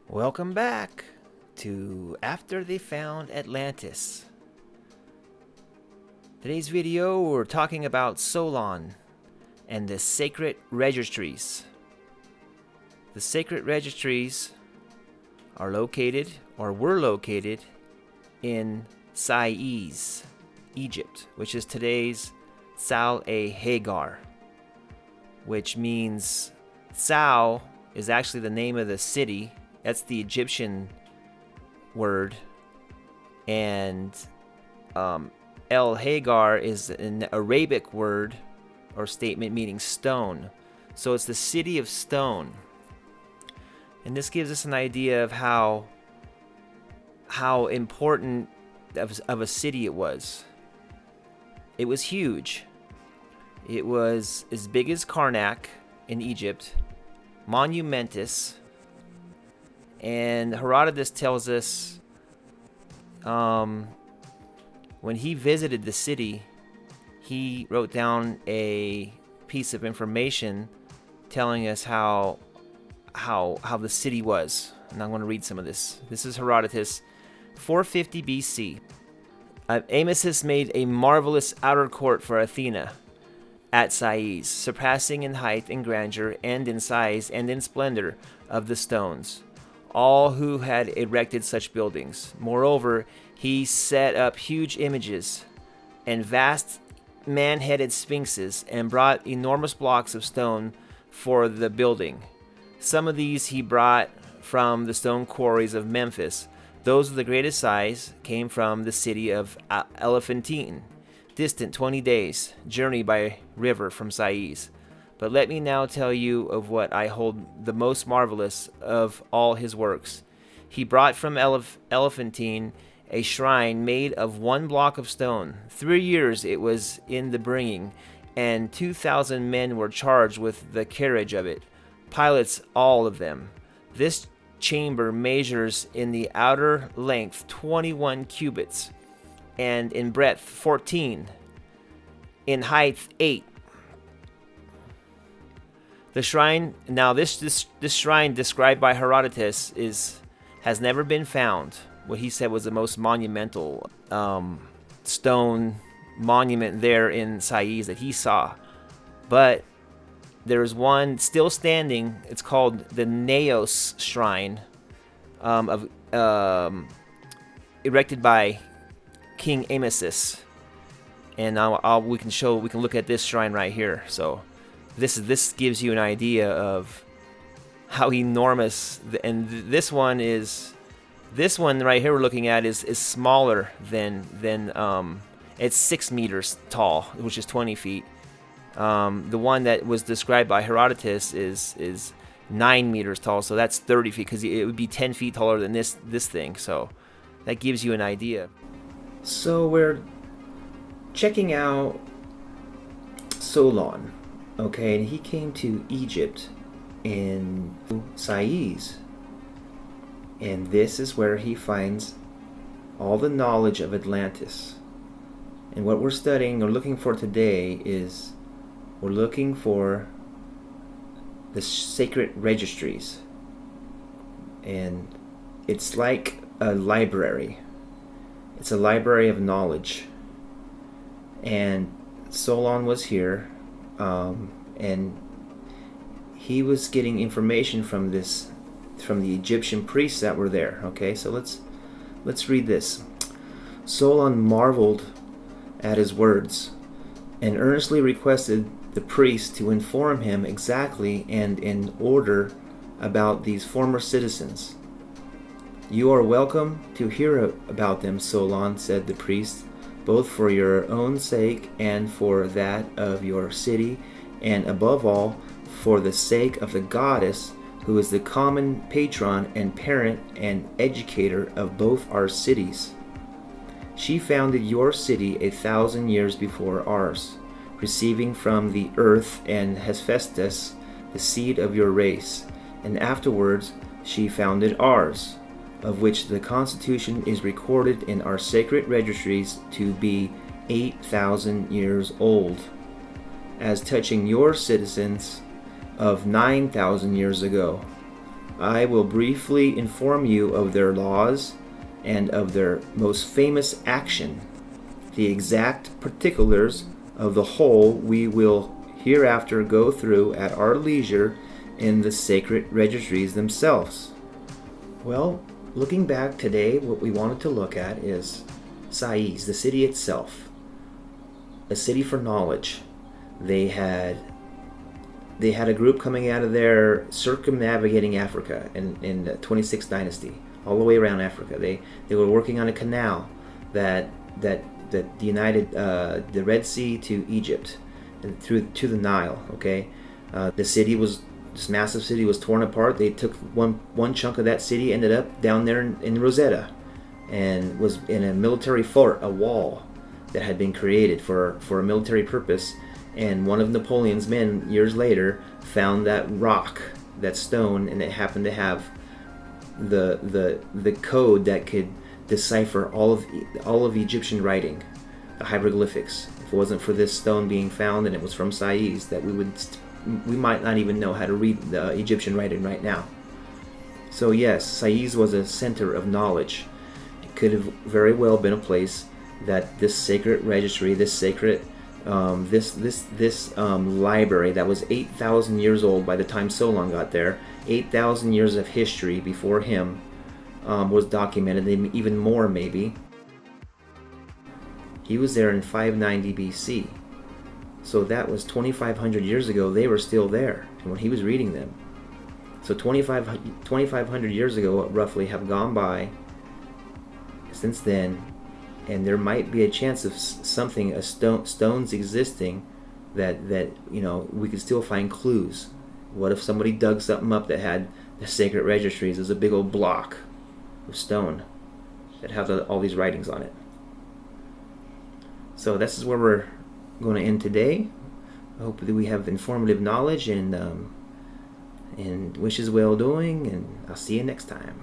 Welcome back to After They Found Atlantis. Today's video, we're talking about Solon and the Sacred Registries. The Sacred Registries are located, or were located, in Sais, Egypt, which is today's Sal-e-Hagar, which means Sal is actually the name of the city. That's the Egyptian word, and El Hagar is an Arabic word or statement meaning stone. So it's the city of stone. And this gives us an idea of how important of a city it was. It was huge. It was as big as Karnak in Egypt, monumentous. And Herodotus tells us when he visited the city, he wrote down a piece of information telling us how the city was. And I'm going to read some of this. This is Herodotus, 450 BC. Amasis made a marvelous outer court for Athena at Sais, surpassing in height and grandeur and in size and in splendor of the stones, all who had erected such buildings. Moreover, he set up huge images and vast man-headed sphinxes and brought enormous blocks of stone for the building. Some of these he brought from the stone quarries of Memphis. Those of the greatest size came from the city of Elephantine, distant 20 days' journey by river from Sais. But let me now tell you of what I hold the most marvelous of all his works. He brought from Elephantine a shrine made of one block of stone. 3 years it was in the bringing, and 2,000 men were charged with the carriage of it, pilots all of them. This chamber measures in the outer length 21 cubits, and in breadth 14, in height 8. The shrine, now this shrine described by Herodotus has never been found. What he said was the most monumental stone monument there in Sais that he saw. But there is one still standing. It's called the Naos Shrine, erected by King Amasis, and we can look at this shrine right here. So this gives you an idea of how enormous. And this one right here we're looking at is smaller than it's 6 meters tall, which is 20 feet. The one that was described by Herodotus is 9 meters tall, so that's 30 feet, because it would be 10 feet taller than this thing. So that gives you an idea. So we're checking out Solon, okay, and he came to Egypt in Sais, and this is where he finds all the knowledge of Atlantis. And what we're studying or looking for today is we're looking for the Sacred Registries, and it's like a library. It's a library of knowledge, and Solon was here, and he was getting information from the Egyptian priests that were there. Okay, so let's read this. Solon marveled at his words and earnestly requested the priest to inform him exactly and in order about these former citizens. You are welcome to hear about them, Solon, said the priest, both for your own sake and for that of your city, and above all, for the sake of the goddess, who is the common patron and parent and educator of both our cities. She founded your city 1,000 years before ours, receiving from the earth and Hephaestus the seed of your race, and afterwards she founded ours, of which the constitution is recorded in our sacred registries to be 8,000 years old. As touching your citizens of 9,000 years ago, I will briefly inform you of their laws and of their most famous action. The exact particulars of the whole we will hereafter go through at our leisure in the sacred registries themselves. Well, looking back today, what we wanted to look at is Sais, the city itself, a city for knowledge. They had a group coming out of there circumnavigating Africa in the 26th dynasty, all the way around Africa. They were working on a canal that united the Red Sea to Egypt and through to the Nile. Okay, this massive city was torn apart. They took one chunk of that city, ended up down there in Rosetta, and was in a military fort, a wall that had been created for a military purpose. And one of Napoleon's men years later found that rock, that stone, and it happened to have the code that could decipher all of Egyptian writing, the hieroglyphics. If it wasn't for this stone being found and it was from Sais, that we might not even know how to read the Egyptian writing right now. So yes, Sais was a center of knowledge. It could have very well been a place that this sacred registry, this sacred library that was 8,000 years old by the time Solon got there, 8,000 years of history before him, was documented, even more maybe. He was there in 590 BC. So that was 2,500 years ago. They were still there when he was reading them. So 2,500 years ago, roughly, have gone by since then, and there might be a chance of something, stones existing that we could still find clues. What if somebody dug something up that had the sacred registries as a big old block of stone that have all these writings on it? So this is where we're going to end today. I hope that we have informative knowledge and wishes well doing, and I'll see you next time.